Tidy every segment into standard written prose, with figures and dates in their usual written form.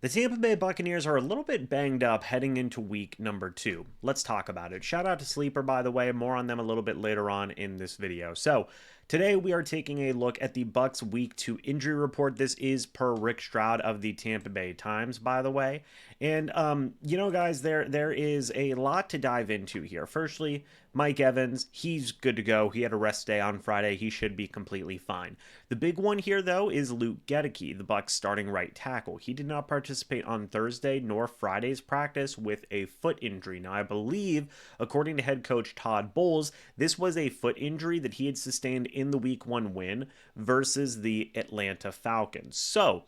The Tampa Bay Buccaneers are a little bit banged up heading into week number 2. Let's talk about it. Shout out to Sleeper, by the way. More on them a little bit later on in this video. So, today we are taking a look at the Bucs week 2 injury report. This is per Rick Stroud of the Tampa Bay Times, by the way. And guys, there is a lot to dive into here. Firstly, Mike Evans, he's good to go. He had a rest day on Friday. He should be completely fine. The big one here, though, is Luke Goedeke, the Bucs starting right tackle. He did not participate on Thursday nor Friday's practice with a foot injury. Now, I believe, according to head coach Todd Bowles, this was a foot injury that he had sustained in the Week 1 win versus the Atlanta Falcons. So,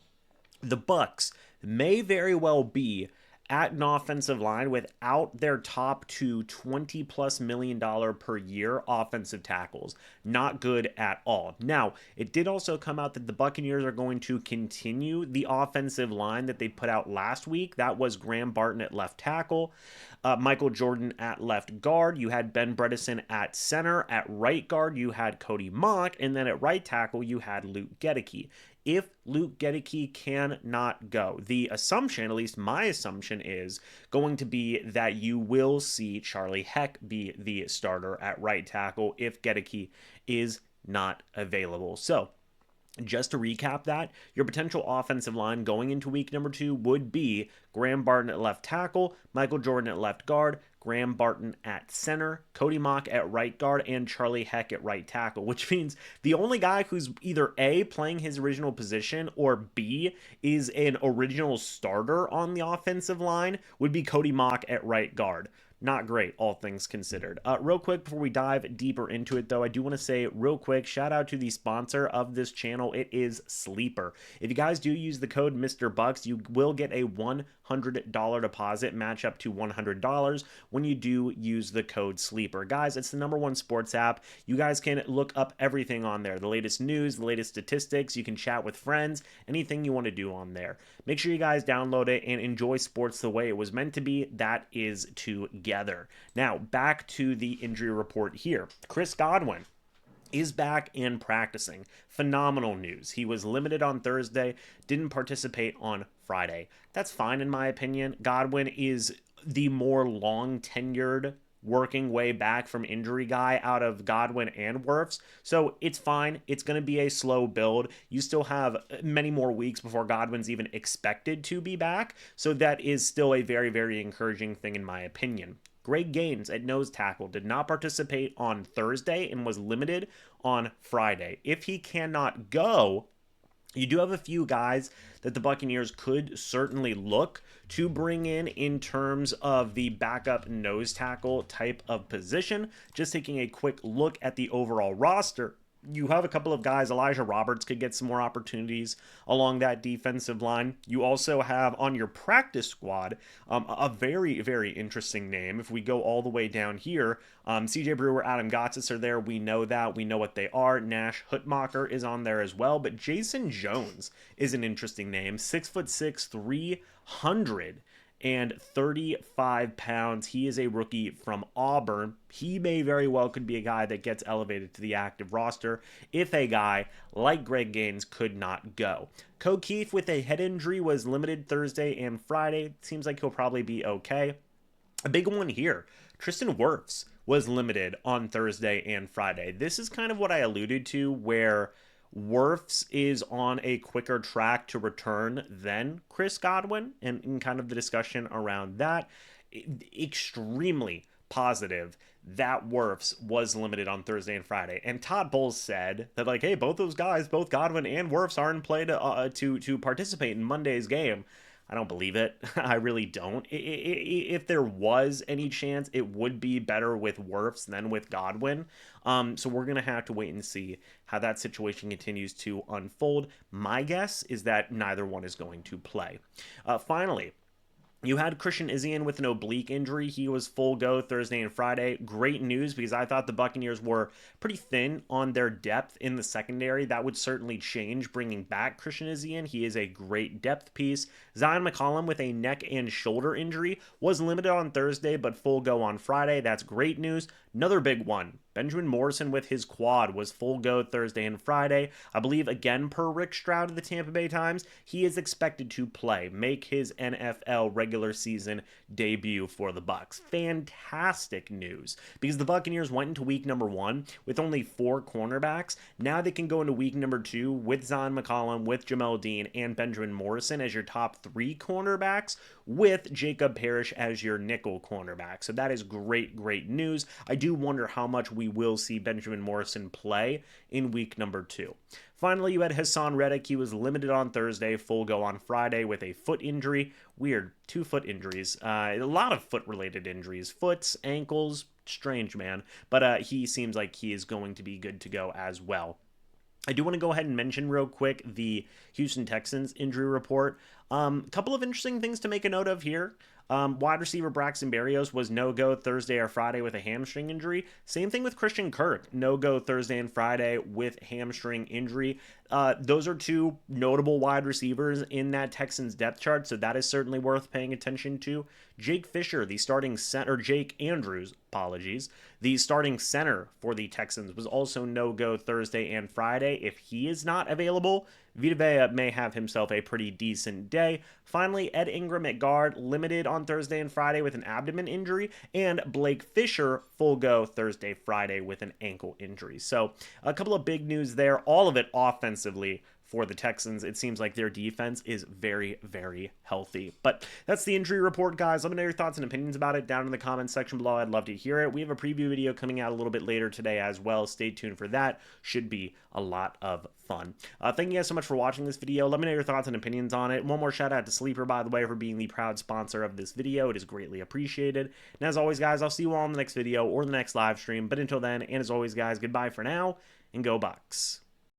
the Bucs may very well be at an offensive line without their top two $20+ million per year offensive tackles. Not good at all. Now, it did also come out that the Buccaneers are going to continue the offensive line that they put out last week. That was Graham Barton at left tackle, Michael Jordan at left guard. You had Ben Bredesen at center. At right guard, you had Cody Mock. And then at right tackle, you had Luke Goedeke. If Luke Goedeke cannot go, the assumption, at least my assumption, is going to be that you will see Charlie Heck be the starter at right tackle if Goedeke is not available. So, just to recap that, your potential offensive line going into week number 2 would be Graham Barton at left tackle, Michael Jordan at left guard, Graham Barton at center, Cody Mock at right guard, and Charlie Heck at right tackle, which means the only guy who's either A, playing his original position, or B, is an original starter on the offensive line would be Cody Mock at right guard. Not great, all things considered. Real quick, before we dive deeper into it, though, I do want to say real quick, shout out to the sponsor of this channel. It is Sleeper. If you guys do use the code MrBucs, you will get a $100 deposit match up to $100 when you do use the code Sleeper. Guys, it's the #1 sports app. You guys can look up everything on there. The latest news, the latest statistics. You can chat with friends, anything you want to do on there. Make sure you guys download it and enjoy sports the way it was meant to be. That is together. Now, back to the injury report here. Chris Godwin is back and practicing. Phenomenal news. He was limited on Thursday, didn't participate on Friday. That's fine in my opinion. Godwin is the more long-tenured working way back from injury guy out of Godwin and Wirfs. So it's fine. It's going to be a slow build. You still have many more weeks before Godwin's even expected to be back. So that is still a very, very encouraging thing in my opinion. Greg Gaines at nose tackle did not participate on Thursday and was limited on Friday. If he cannot go, you do have a few guys that the Buccaneers could certainly look to bring in terms of the backup nose tackle type of position. Just taking a quick look at the overall roster, you have a couple of guys. Elijah Roberts could get some more opportunities along that defensive line. You also have on your practice squad a very, very interesting name. If we go all the way down here, CJ Brewer, Adam Gotsis are there. We know that. We know what they are. Nash Hutmacher is on there as well. But Jason Jones is an interesting name. 6'6", 335 pounds. He is a rookie from Auburn. He may very well could be a guy that gets elevated to the active roster if a guy like Greg Gaines could not go. Ko Keefe with a head injury was limited Thursday and Friday. Seems like he'll probably be okay. A big one here, Tristan Wirfs was limited on Thursday and Friday. This is kind of what I alluded to, where Wirfs is on a quicker track to return than Chris Godwin, and in kind of the discussion around that, extremely positive that Wirfs was limited on Thursday and Friday. And Todd Bowles said that, like, hey, both those guys, both Godwin and Wirfs, are in play to participate in Monday's game. I don't believe it. I really don't. If there was any chance, it would be better with Wirfs than with Godwin. So we're going to have to wait and see how that situation continues to unfold. My guess is that neither one is going to play. Finally, you had Christian Izien with an oblique injury. He was full go Thursday and Friday. Great news, because I thought the Buccaneers were pretty thin on their depth in the secondary. That would certainly change bringing back Christian Izien. He is a great depth piece. Zion McCollum with a neck and shoulder injury was limited on Thursday but full go on Friday. That's great news. Another big one, Benjamin Morrison with his quad was full go Thursday and Friday. I believe, again, per Rick Stroud of the Tampa Bay Times, he is expected to play, make his NFL regular season debut for the Bucs. Fantastic news, because the Buccaneers went into week number 1 with only 4 cornerbacks. Now they can go into week number 2 with Zyon McCollum, with Jamel Dean, and Benjamin Morrison as your top 3 cornerbacks, with Jacob Parrish as your nickel cornerback. So that is great news. I do wonder how much we will see Benjamin Morrison play in week number 2. Finally, you had Hassan Reddick. He was limited on Thursday, full go on Friday with a foot injury. Weird, 2 foot injuries. A lot of foot-related injuries. Foots, ankles, strange, man. But he seems like he is going to be good to go as well. I do want to go ahead and mention real quick the Houston Texans injury report. Couple of interesting things to make a note of here. Wide receiver Braxton Berrios was no-go Thursday or Friday with a hamstring injury. Same thing with Christian Kirk, no-go Thursday and Friday with hamstring injury. Those are 2 notable wide receivers in that Texans depth chart, so that is certainly worth paying attention to. Jake Fisher, the starting center, Jake Andrews, apologies, the starting center for the Texans was also no-go Thursday and Friday. If he is not available, Vita Vea may have himself a pretty decent day. Finally, Ed Ingram at guard, limited on Thursday and Friday with an abdomen injury, and Blake Fisher, full go Thursday, Friday with an ankle injury. So a couple of big news there, all of it offensively for the Texans. It seems like their defense is very healthy. But that's the injury report, guys. Let me know your thoughts and opinions about it down in the comments section below. I'd love to hear it. We have a preview video coming out a little bit later today as well. Stay tuned for that. Should be a lot of fun. Thank you guys so much for watching this video. Let me know your thoughts and opinions on it. One more shout out to Sleeper, by the way, for being the proud sponsor of this video. It is greatly appreciated. And as always, guys, I'll see you all in the next video or the next live stream. But until then, and as always, guys, goodbye for now, and go Bucs.